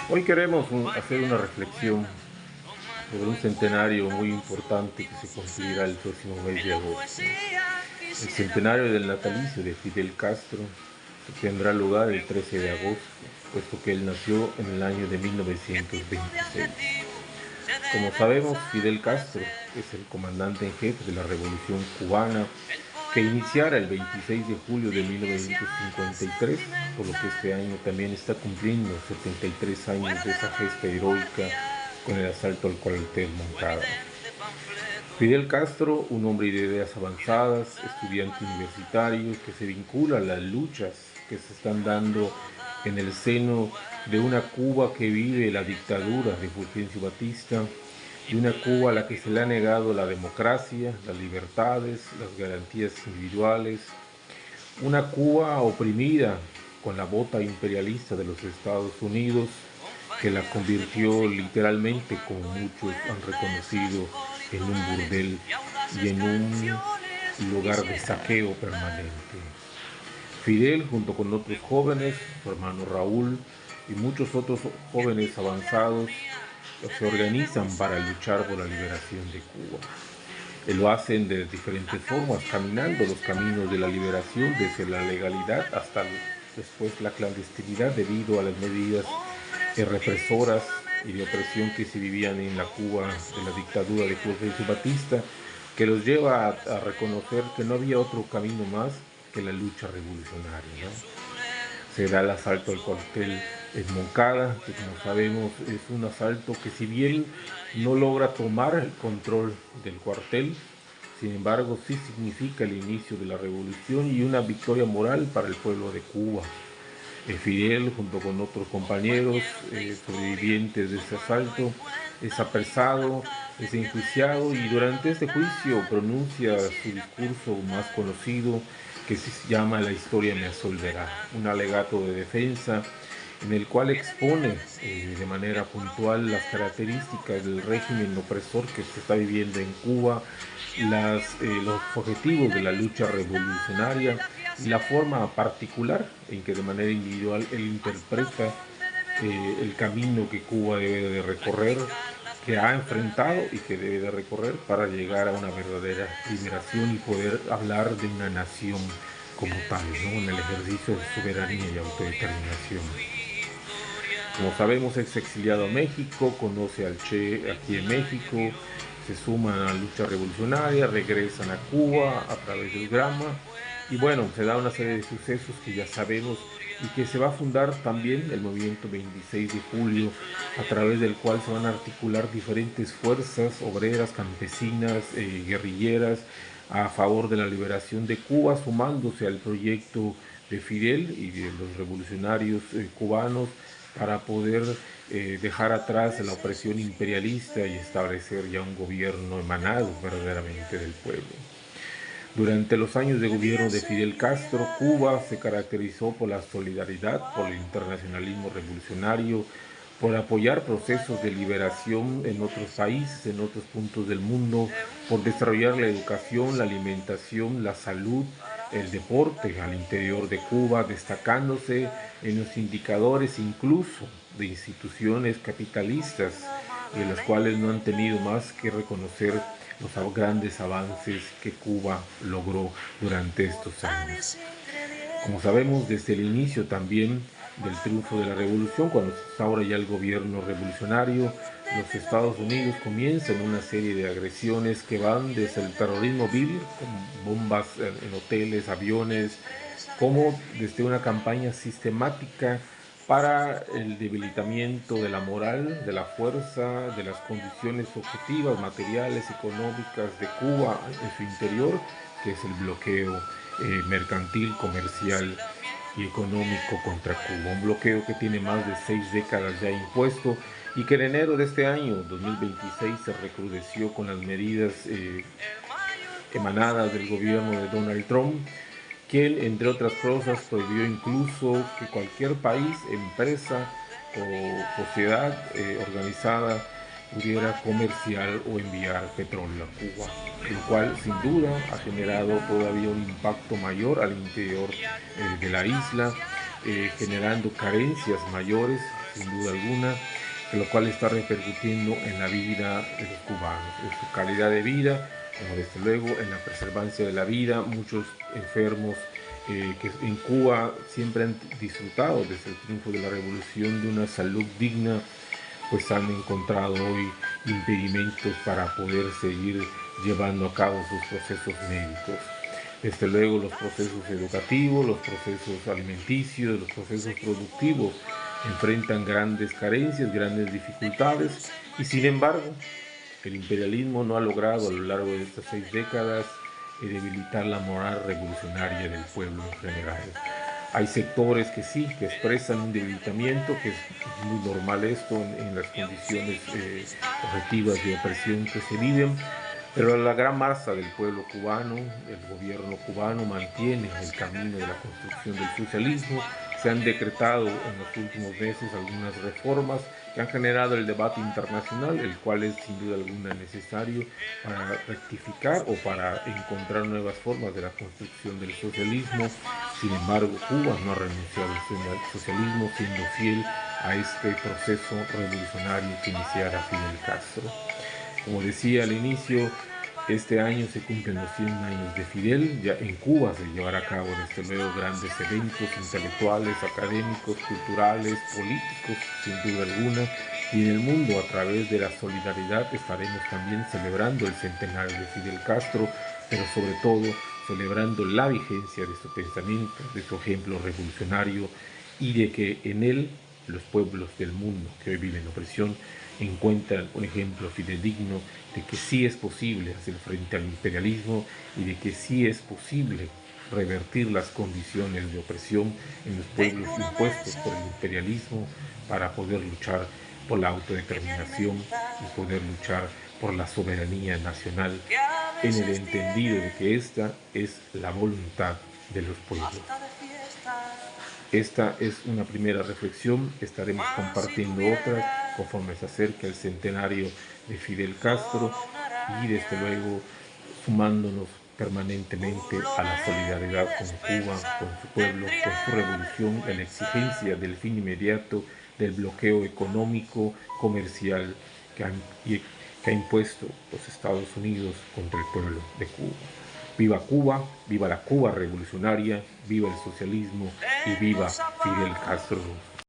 Hoy queremos hacer una reflexión sobre un centenario muy importante que se cumplirá el próximo mes de agosto. El centenario del natalicio de Fidel Castro, que tendrá lugar el 13 de agosto, puesto que él nació en el año de 1926. Como sabemos, Fidel Castro es el comandante en jefe de la Revolución Cubana que iniciara el 26 de julio de 1953, por lo que este año también está cumpliendo 73 años de esa gesta heroica con el asalto al cuartel Moncada. Fidel Castro, un hombre de ideas avanzadas, estudiante universitario que se vincula a las luchas que se están dando en el seno de una Cuba que vive la dictadura de Fulgencio Batista, de una Cuba a la que se le ha negado la democracia, las libertades, las garantías individuales, una Cuba oprimida con la bota imperialista de los Estados Unidos, que la convirtió literalmente, como muchos han reconocido, en un burdel y en un lugar de saqueo permanente. Fidel, junto con otros jóvenes, su hermano Raúl y muchos otros jóvenes avanzados, se organizan para luchar por la liberación de Cuba. Lo hacen de diferentes formas, caminando los caminos de la liberación desde la legalidad hasta después la clandestinidad debido a las medidas represoras y de opresión que se vivían en la Cuba de la dictadura de Fulgencio Batista, que los lleva a reconocer que no había otro camino más que la lucha revolucionaria, ¿no? Se da el asalto al cuartel en Moncada, que como sabemos es un asalto que, si bien no logra tomar el control del cuartel, sin embargo sí significa el inicio de la revolución y una victoria moral para el pueblo de Cuba. Fidel, junto con otros compañeros sobrevivientes de este asalto, es apresado, es enjuiciado y durante este juicio pronuncia su discurso más conocido, que se llama La historia me absolverá, un alegato de defensa en el cual expone de manera puntual las características del régimen opresor que se está viviendo en Cuba, los objetivos de la lucha revolucionaria y la forma particular en que de manera individual él interpreta el camino que Cuba debe de recorrer, que ha enfrentado y que debe de recorrer para llegar a una verdadera liberación y poder hablar de una nación como tal, ¿no? En el ejercicio de soberanía y autodeterminación. Como sabemos, es exiliado a México, conoce al Che aquí en México, se suman a la lucha revolucionaria, regresan a Cuba a través del Grama y bueno, se da una serie de sucesos que ya sabemos y que se va a fundar también el movimiento 26 de julio, a través del cual se van a articular diferentes fuerzas obreras, campesinas, guerrilleras a favor de la liberación de Cuba, sumándose al proyecto de Fidel y de los revolucionarios cubanos para poder dejar atrás la opresión imperialista y establecer ya un gobierno emanado verdaderamente del pueblo. Durante los años de gobierno de Fidel Castro, Cuba se caracterizó por la solidaridad, por el internacionalismo revolucionario, por apoyar procesos de liberación en otros países, en otros puntos del mundo, por desarrollar la educación, la alimentación, la salud, el deporte al interior de Cuba, destacándose en los indicadores incluso de instituciones capitalistas, en las cuales no han tenido más que reconocer los grandes avances que Cuba logró durante estos años. Como sabemos, desde el inicio también del triunfo de la revolución, cuando se instaura ya el gobierno revolucionario, los Estados Unidos comienzan una serie de agresiones que van desde el terrorismo vil, con bombas en hoteles, aviones, como desde una campaña sistemática para el debilitamiento de la moral, de la fuerza, de las condiciones objetivas, materiales, económicas de Cuba en su interior, que es el bloqueo mercantil, comercial y económico contra Cuba. Un bloqueo que tiene más de 6 décadas ya impuesto y que en enero de este año, 2026, se recrudeció con las medidas emanadas del gobierno de Donald Trump, quien, entre otras cosas, prohibió incluso que cualquier país, empresa o sociedad organizada pudiera comerciar o enviar petróleo a Cuba, lo cual sin duda ha generado todavía un impacto mayor al interior de la isla, generando carencias mayores, sin duda alguna, lo cual está repercutiendo en la vida de los cubanos, en su calidad de vida, como desde luego en la preservancia de la vida. Muchos enfermos que en Cuba siempre han disfrutado desde el triunfo de la revolución de una salud digna, pues han encontrado hoy impedimentos para poder seguir llevando a cabo sus procesos médicos. Desde luego los procesos educativos, los procesos alimenticios, los procesos productivos enfrentan grandes carencias, grandes dificultades, y sin embargo el imperialismo no ha logrado a lo largo de estas 6 décadas debilitar la moral revolucionaria del pueblo en general. Hay sectores que sí, que expresan un debilitamiento, que es muy normal esto en las condiciones objetivas de opresión que se viven, pero la gran masa del pueblo cubano, el gobierno cubano, mantiene el camino de la construcción del socialismo. Se han decretado en los últimos meses algunas reformas que han generado el debate internacional, el cual es sin duda alguna necesario para rectificar o para encontrar nuevas formas de la construcción del socialismo. Sin embargo, Cuba no ha renunciado al socialismo, siendo fiel a este proceso revolucionario que iniciara Fidel Castro. Como decía al inicio, este año se cumplen los 100 años de Fidel. Ya en Cuba se llevará a cabo desde luego grandes eventos intelectuales, académicos, culturales, políticos, sin duda alguna. Y en el mundo, a través de la solidaridad, estaremos también celebrando el centenario de Fidel Castro, pero sobre todo celebrando la vigencia de su pensamiento, de su ejemplo revolucionario, y de que en él los pueblos del mundo que hoy viven en opresión encuentran un ejemplo fidedigno de que sí es posible hacer frente al imperialismo y de que sí es posible revertir las condiciones de opresión en los pueblos impuestos por el imperialismo, para poder luchar por la autodeterminación y poder luchar por la soberanía nacional, en el entendido de que esta es la voluntad de los pueblos. Esta es una primera reflexión, estaremos compartiendo otras conforme se acerca el centenario de Fidel Castro, y desde luego sumándonos permanentemente a la solidaridad con Cuba, con su pueblo, con su revolución, en la exigencia del fin inmediato del bloqueo económico, comercial que ha impuesto los Estados Unidos contra el pueblo de Cuba. Viva Cuba, viva la Cuba revolucionaria, viva el socialismo y viva Fidel Castro.